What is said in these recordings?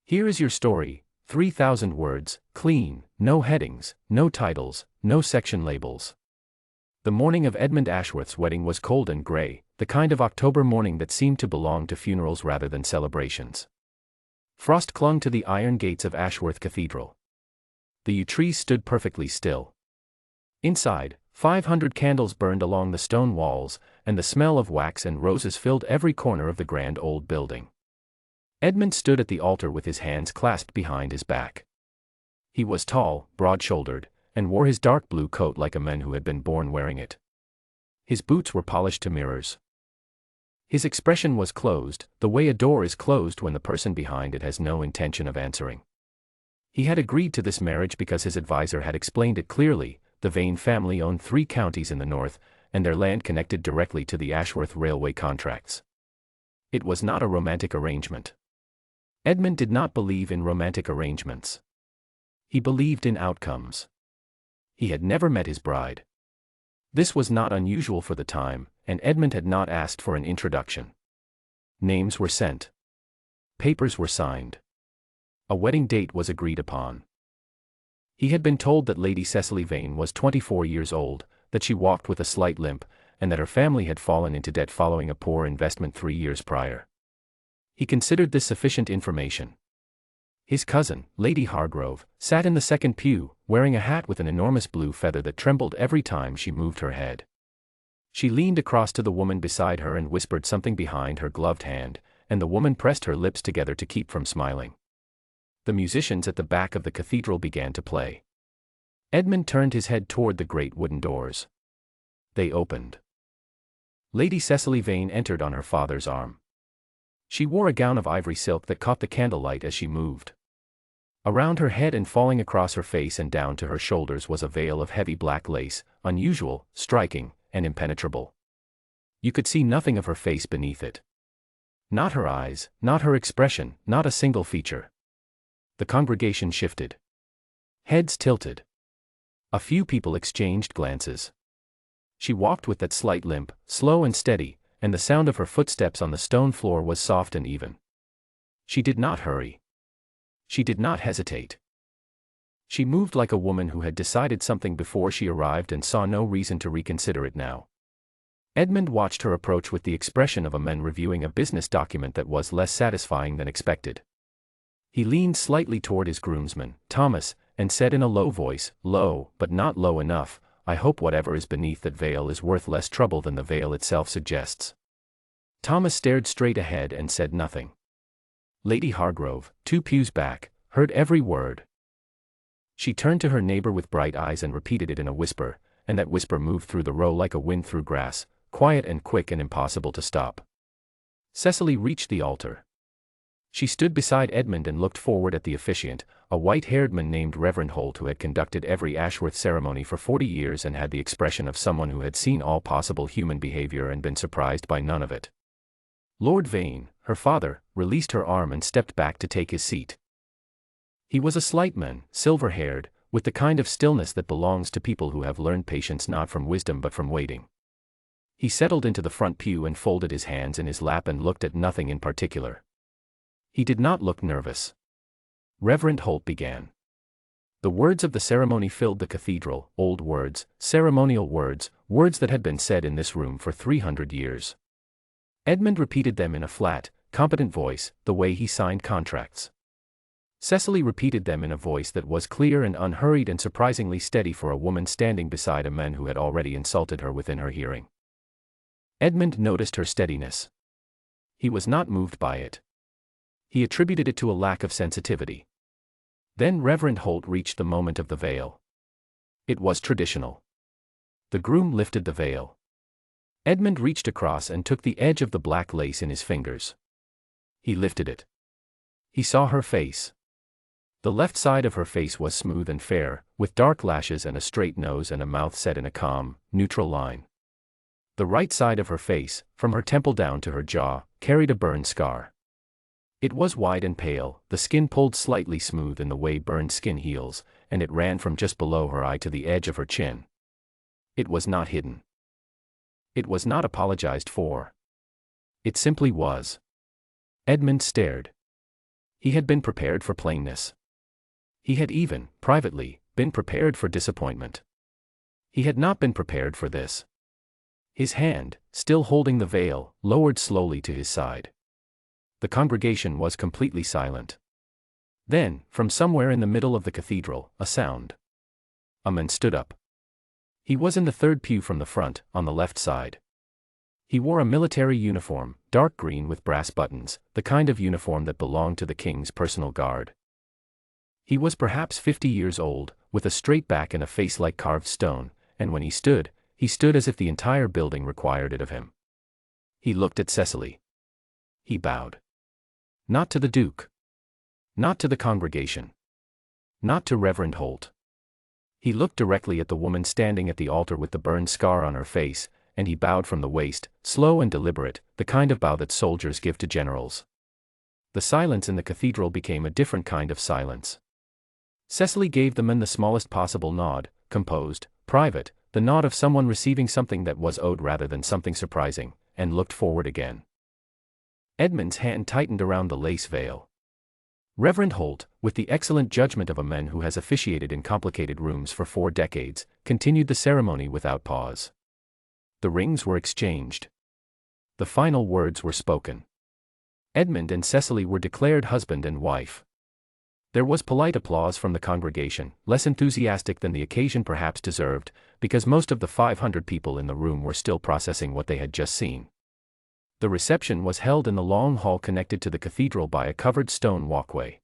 Here is your story, 3,000 words, clean, no headings, no titles, no section labels. The morning of Edmund Ashworth's wedding was cold and grey, the kind of October morning that seemed to belong to funerals rather than celebrations. Frost clung to the iron gates of Ashworth Cathedral. The yew trees stood perfectly still. Inside, 500 candles burned along the stone walls, and the smell of wax and roses filled every corner of the grand old building. Edmund stood at the altar with his hands clasped behind his back. He was tall, broad-shouldered, and wore his dark blue coat like a man who had been born wearing it. His boots were polished to mirrors. His expression was closed, the way a door is closed when the person behind it has no intention of answering. He had agreed to this marriage because his advisor had explained it clearly. The Vane family owned 3 counties in the north, and their land connected directly to the Ashworth railway contracts. It was not a romantic arrangement. Edmund did not believe in romantic arrangements. He believed in outcomes. He had never met his bride. This was not unusual for the time, and Edmund had not asked for an introduction. Names were sent. Papers were signed. A wedding date was agreed upon. He had been told that Lady Cecily Vane was 24 years old, that she walked with a slight limp, and that her family had fallen into debt following a poor investment 3 years prior. He considered this sufficient information. His cousin, Lady Hargrove, sat in the second pew, wearing a hat with an enormous blue feather that trembled every time she moved her head. She leaned across to the woman beside her and whispered something behind her gloved hand, and the woman pressed her lips together to keep from smiling. The musicians at the back of the cathedral began to play. Edmund turned his head toward the great wooden doors. They opened. Lady Cecily Vane entered on her father's arm. She wore a gown of ivory silk that caught the candlelight as she moved. Around her head and falling across her face and down to her shoulders was a veil of heavy black lace, unusual, striking, and impenetrable. You could see nothing of her face beneath it. Not her eyes, not her expression, not a single feature. The congregation shifted. Heads tilted. A few people exchanged glances. She walked with that slight limp, slow and steady, and the sound of her footsteps on the stone floor was soft and even. She did not hurry. She did not hesitate. She moved like a woman who had decided something before she arrived and saw no reason to reconsider it now. Edmund watched her approach with the expression of a man reviewing a business document that was less satisfying than expected. He leaned slightly toward his groomsman, Thomas, and said in a low voice, low, but not low enough, I hope whatever is beneath that veil is worth less trouble than the veil itself suggests. Thomas stared straight ahead and said nothing. Lady Hargrove, 2 pews back, heard every word. She turned to her neighbor with bright eyes and repeated it in a whisper, and that whisper moved through the row like a wind through grass, quiet and quick and impossible to stop. Cecily reached the altar. She stood beside Edmund and looked forward at the officiant, a white-haired man named Reverend Holt who had conducted every Ashworth ceremony for 40 years and had the expression of someone who had seen all possible human behavior and been surprised by none of it. Lord Vane, her father, released her arm and stepped back to take his seat. He was a slight man, silver-haired, with the kind of stillness that belongs to people who have learned patience not from wisdom but from waiting. He settled into the front pew and folded his hands in his lap and looked at nothing in particular. He did not look nervous. Reverend Holt began. The words of the ceremony filled the cathedral, old words, ceremonial words, words that had been said in this room for 300 years. Edmund repeated them in a flat, competent voice, the way he signed contracts. Cecily repeated them in a voice that was clear and unhurried and surprisingly steady for a woman standing beside a man who had already insulted her within her hearing. Edmund noticed her steadiness. He was not moved by it. He attributed it to a lack of sensitivity. Then Reverend Holt reached the moment of the veil. It was traditional. The groom lifted the veil. Edmund reached across and took the edge of the black lace in his fingers. He lifted it. He saw her face. The left side of her face was smooth and fair, with dark lashes and a straight nose and a mouth set in a calm, neutral line. The right side of her face, from her temple down to her jaw, carried a burn scar. It was wide and pale, the skin pulled slightly smooth in the way burned skin heals, and it ran from just below her eye to the edge of her chin. It was not hidden. It was not apologized for. It simply was. Edmund stared. He had been prepared for plainness. He had even, privately, been prepared for disappointment. He had not been prepared for this. His hand, still holding the veil, lowered slowly to his side. The congregation was completely silent. Then, from somewhere in the middle of the cathedral, a sound. A man stood up. He was in the third pew from the front, on the left side. He wore a military uniform, dark green with brass buttons, the kind of uniform that belonged to the king's personal guard. He was perhaps 50 years old, with a straight back and a face like carved stone, and when he stood as if the entire building required it of him. He looked at Cecily. He bowed. Not to the Duke. Not to the congregation. Not to Reverend Holt. He looked directly at the woman standing at the altar with the burned scar on her face, and he bowed from the waist, slow and deliberate, the kind of bow that soldiers give to generals. The silence in the cathedral became a different kind of silence. Cecily gave the man the smallest possible nod, composed, private, the nod of someone receiving something that was owed rather than something surprising, and looked forward again. Edmund's hand tightened around the lace veil. Reverend Holt, with the excellent judgment of a man who has officiated in complicated rooms for 4 decades, continued the ceremony without pause. The rings were exchanged. The final words were spoken. Edmund and Cecily were declared husband and wife. There was polite applause from the congregation, less enthusiastic than the occasion perhaps deserved, because most of the 500 people in the room were still processing what they had just seen. The reception was held in the long hall connected to the cathedral by a covered stone walkway.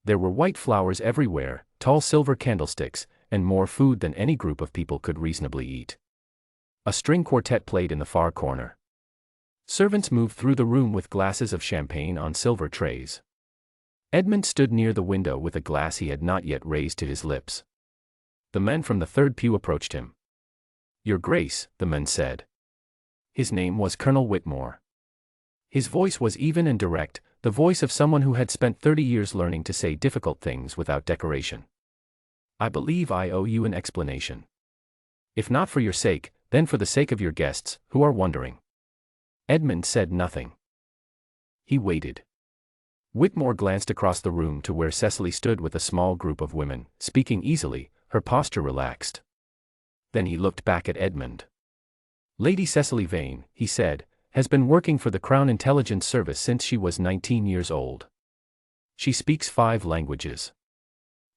There were white flowers everywhere, tall silver candlesticks, and more food than any group of people could reasonably eat. A string quartet played in the far corner. Servants moved through the room with glasses of champagne on silver trays. Edmund stood near the window with a glass he had not yet raised to his lips. The man from the third pew approached him. "Your Grace," the man said. His name was Colonel Whitmore. His voice was even and direct, the voice of someone who had spent 30 years learning to say difficult things without decoration. "I believe I owe you an explanation. If not for your sake, then for the sake of your guests, who are wondering." Edmund said nothing. He waited. Whitmore glanced across the room to where Cecily stood with a small group of women, speaking easily, her posture relaxed. Then he looked back at Edmund. "Lady Cecily Vane," he said, "has been working for the Crown Intelligence Service since she was 19 years old. She speaks 5 languages.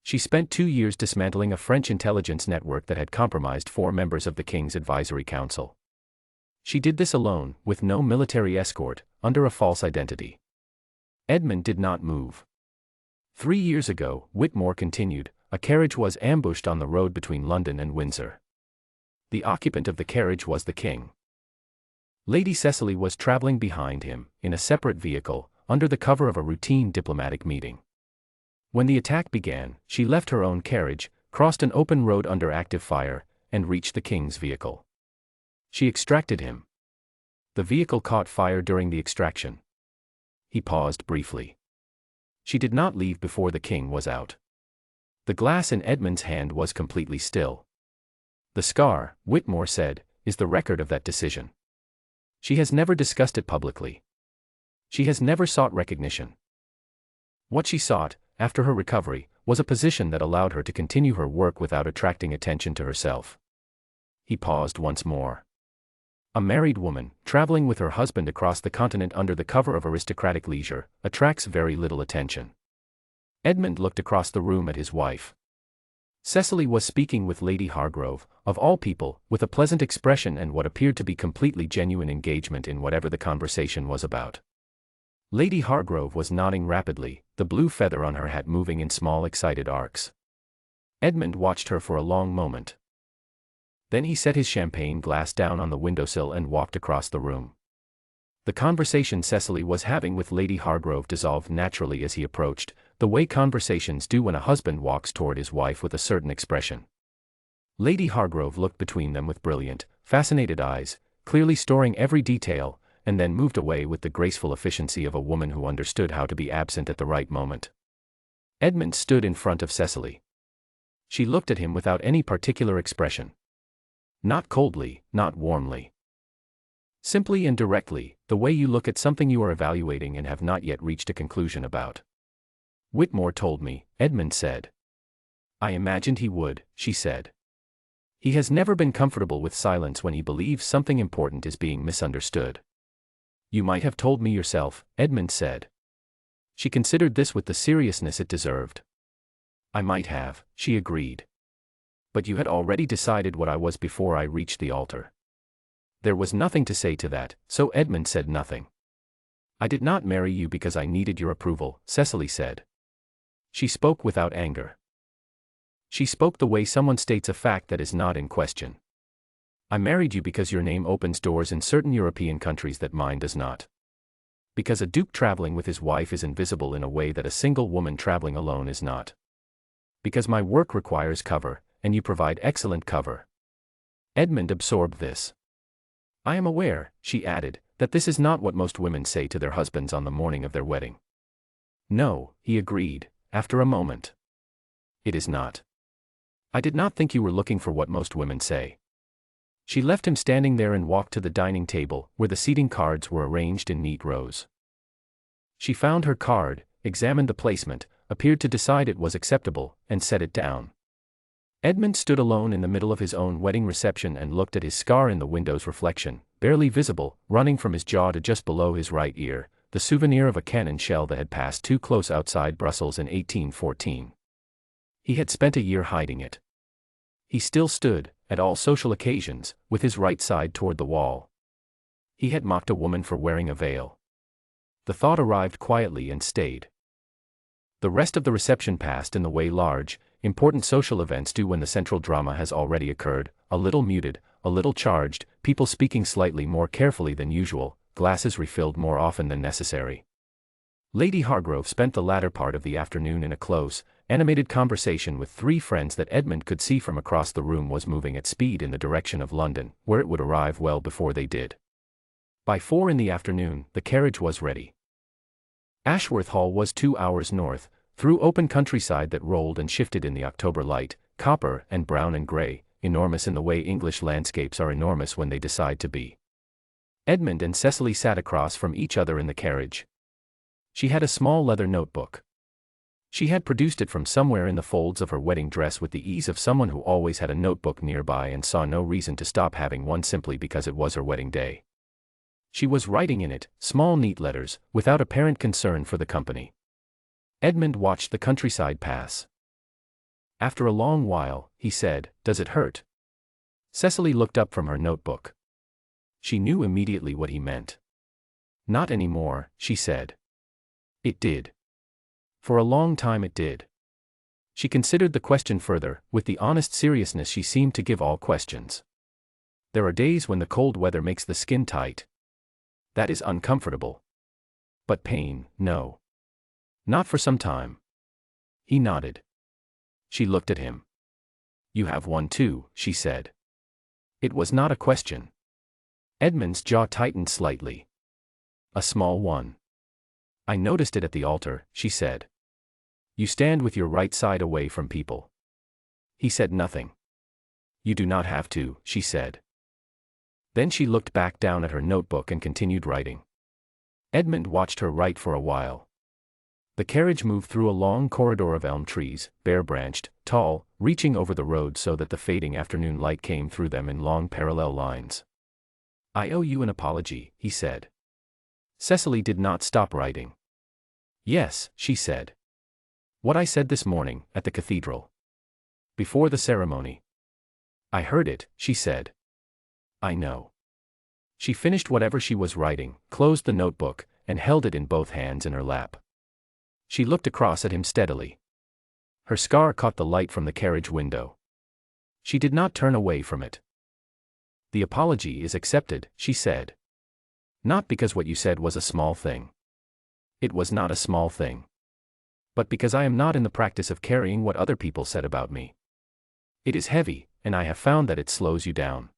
She spent 2 years dismantling a French intelligence network that had compromised 4 members of the King's Advisory Council. She did this alone, with no military escort, under a false identity." Edmund did not move. 3 years ago, Whitmore continued, a carriage was ambushed on the road between London and Windsor. The occupant of the carriage was the king. Lady Cecily was traveling behind him, in a separate vehicle, under the cover of a routine diplomatic meeting. When the attack began, she left her own carriage, crossed an open road under active fire, and reached the king's vehicle. She extracted him. The vehicle caught fire during the extraction. He paused briefly. She did not leave before the king was out. The glass in Edmund's hand was completely still. "The scar," Whitmore said, "is the record of that decision. She has never discussed it publicly. She has never sought recognition. What she sought, after her recovery, was a position that allowed her to continue her work without attracting attention to herself." He paused once more. A married woman, traveling with her husband across the continent under the cover of aristocratic leisure, attracts very little attention. Edmund looked across the room at his wife. Cecily was speaking with Lady Hargrove, of all people, with a pleasant expression and what appeared to be completely genuine engagement in whatever the conversation was about. Lady Hargrove was nodding rapidly, the blue feather on her hat moving in small excited arcs. Edmund watched her for a long moment. Then he set his champagne glass down on the windowsill and walked across the room. The conversation Cecily was having with Lady Hargrove dissolved naturally as he approached, the way conversations do when a husband walks toward his wife with a certain expression. Lady Hargrove looked between them with brilliant, fascinated eyes, clearly storing every detail, and then moved away with the graceful efficiency of a woman who understood how to be absent at the right moment. Edmund stood in front of Cecily. She looked at him without any particular expression. Not coldly, not warmly. Simply and directly, the way you look at something you are evaluating and have not yet reached a conclusion about. Whitmore told me, Edmund said. I imagined he would, she said. He has never been comfortable with silence when he believes something important is being misunderstood. You might have told me yourself, Edmund said. She considered this with the seriousness it deserved. I might have, she agreed. But you had already decided what I was before I reached the altar. There was nothing to say to that, so Edmund said nothing. I did not marry you because I needed your approval, Cecily said. She spoke without anger. She spoke the way someone states a fact that is not in question. I married you because your name opens doors in certain European countries that mine does not. Because a duke traveling with his wife is invisible in a way that a single woman traveling alone is not. Because my work requires cover, and you provide excellent cover. Edmund absorbed this. I am aware, she added, that this is not what most women say to their husbands on the morning of their wedding. No, he agreed, after a moment. It is not. I did not think you were looking for what most women say. She left him standing there and walked to the dining table, where the seating cards were arranged in neat rows. She found her card, examined the placement, appeared to decide it was acceptable, and set it down. Edmund stood alone in the middle of his own wedding reception and looked at his scar in the window's reflection, barely visible, running from his jaw to just below his right ear, the souvenir of a cannon shell that had passed too close outside Brussels in 1814. He had spent a year hiding it. He still stood, at all social occasions, with his right side toward the wall. He had mocked a woman for wearing a veil. The thought arrived quietly and stayed. The rest of the reception passed in the way large, important social events do when the central drama has already occurred, a little muted, a little charged, people speaking slightly more carefully than usual, glasses refilled more often than necessary. Lady Hargrove spent the latter part of the afternoon in a close, animated conversation with three friends that Edmund could see from across the room was moving at speed in the direction of London, where it would arrive well before they did. By 4 in the afternoon, the carriage was ready. Ashworth Hall was 2 hours north, through open countryside that rolled and shifted in the October light, copper and brown and gray, enormous in the way English landscapes are enormous when they decide to be. Edmund and Cecily sat across from each other in the carriage. She had a small leather notebook. She had produced it from somewhere in the folds of her wedding dress with the ease of someone who always had a notebook nearby and saw no reason to stop having one simply because it was her wedding day. She was writing in it, small neat letters, without apparent concern for the company. Edmund watched the countryside pass. After a long while, he said, "Does it hurt?" Cecily looked up from her notebook. She knew immediately what he meant. "Not anymore," she said. It did. For a long time it did. She considered the question further, with the honest seriousness she seemed to give all questions. There are days when the cold weather makes the skin tight. That is uncomfortable. But pain, no. Not for some time. He nodded. She looked at him. "You have one too," she said. It was not a question. Edmund's jaw tightened slightly. "A small one." "I noticed it at the altar," she said. "You stand with your right side away from people." He said nothing. "You do not have to," she said. Then she looked back down at her notebook and continued writing. Edmund watched her write for a while. The carriage moved through a long corridor of elm trees, bare-branched, tall, reaching over the road so that the fading afternoon light came through them in long parallel lines. "I owe you an apology," he said. Cecily did not stop writing. "Yes," she said. "What I said this morning, at the cathedral. Before the ceremony." "I heard it," she said. "I know." She finished whatever she was writing, closed the notebook, and held it in both hands in her lap. She looked across at him steadily. Her scar caught the light from the carriage window. She did not turn away from it. "The apology is accepted," she said. "Not because what you said was a small thing. It was not a small thing. But because I am not in the practice of carrying what other people said about me. It is heavy, and I have found that it slows you down."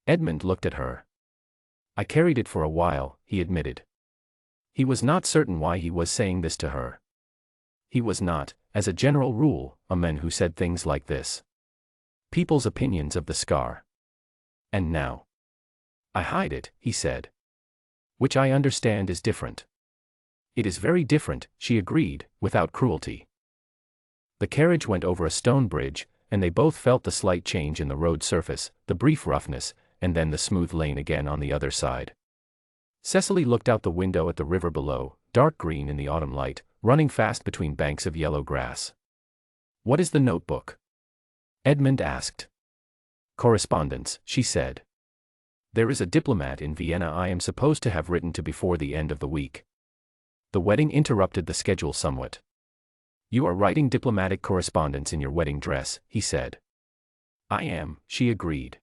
Edmund looked at her. "I carried it for a while," he admitted. He was not certain why he was saying this to her. He was not, as a general rule, a man who said things like this. People's opinions of the scar. "And now I hide it," he said. "Which I understand is different. It is very different, she agreed, without cruelty. The carriage went over a stone bridge, and they both felt the slight change in the road surface, the brief roughness, and then the smooth lane again on the other side. Cecily looked out the window at the river below, dark green in the autumn light, running fast between banks of yellow grass. "What is the notebook?" Edmund asked. "Correspondence," she said. "There is a diplomat in Vienna I am supposed to have written to before the end of the week." The wedding interrupted the schedule somewhat. "You are writing diplomatic correspondence in your wedding dress," he said. "I am," she agreed.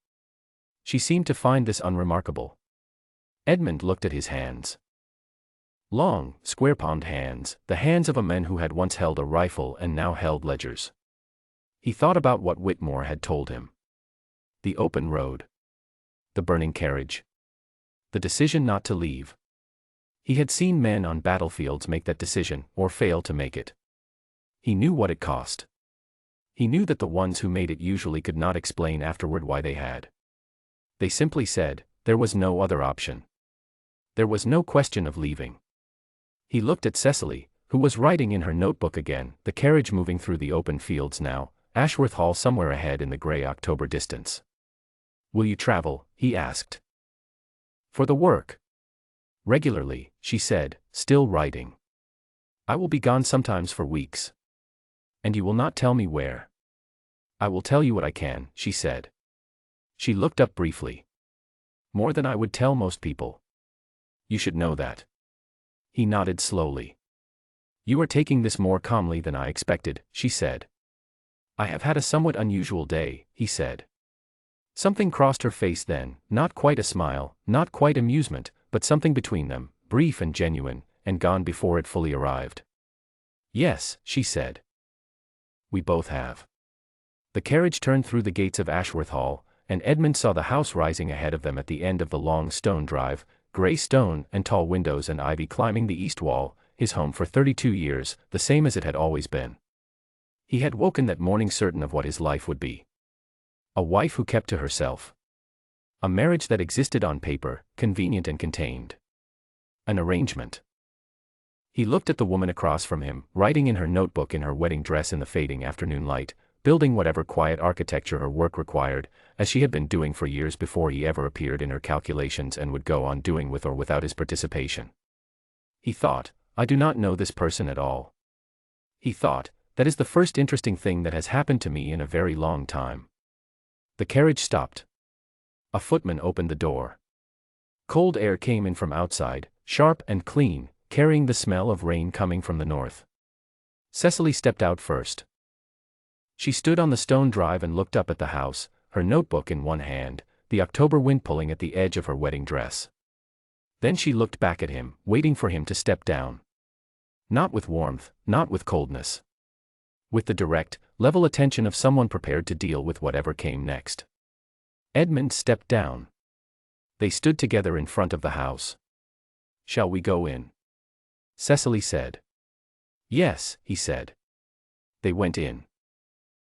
She seemed to find this unremarkable. Edmund looked at his hands. Long, square-palmed hands, the hands of a man who had once held a rifle and now held ledgers. He thought about what Whitmore had told him. The open road. The burning carriage. The decision not to leave. He had seen men on battlefields make that decision, or fail to make it. He knew what it cost. He knew that the ones who made it usually could not explain afterward why they had. They simply said, there was no other option. There was no question of leaving. He looked at Cecily, who was writing in her notebook again, the carriage moving through the open fields now, Ashworth Hall somewhere ahead in the gray October distance. "Will you travel?" he asked. "For the work?" "Regularly," she said, still writing. "I will be gone sometimes for weeks." "And you will not tell me where?" "I will tell you what I can," she said. She looked up briefly. "More than I would tell most people. You should know that." He nodded slowly. "You are taking this more calmly than I expected," she said. "I have had a somewhat unusual day," he said. Something crossed her face then, not quite a smile, not quite amusement, but something between them, brief and genuine, and gone before it fully arrived. "Yes," she said. "We both have." The carriage turned through the gates of Ashworth Hall, and Edmund saw the house rising ahead of them at the end of the long stone drive, gray stone and tall windows and ivy climbing the east wall, his home for 32 years, the same as it had always been. He had woken that morning certain of what his life would be. A wife who kept to herself. A marriage that existed on paper, convenient and contained. An arrangement. He looked at the woman across from him, writing in her notebook in her wedding dress in the fading afternoon light, building whatever quiet architecture her work required, as she had been doing for years before he ever appeared in her calculations and would go on doing with or without his participation. He thought, I do not know this person at all. He thought, that is the first interesting thing that has happened to me in a very long time. The carriage stopped. A footman opened the door. Cold air came in from outside, sharp and clean, carrying the smell of rain coming from the north. Cecily stepped out first. She stood on the stone drive and looked up at the house, her notebook in one hand, the October wind pulling at the edge of her wedding dress. Then she looked back at him, waiting for him to step down. Not with warmth, not with coldness. With the direct, level attention of someone prepared to deal with whatever came next. Edmund stepped down. They stood together in front of the house. "Shall we go in?" Cecily said. "Yes," he said. They went in.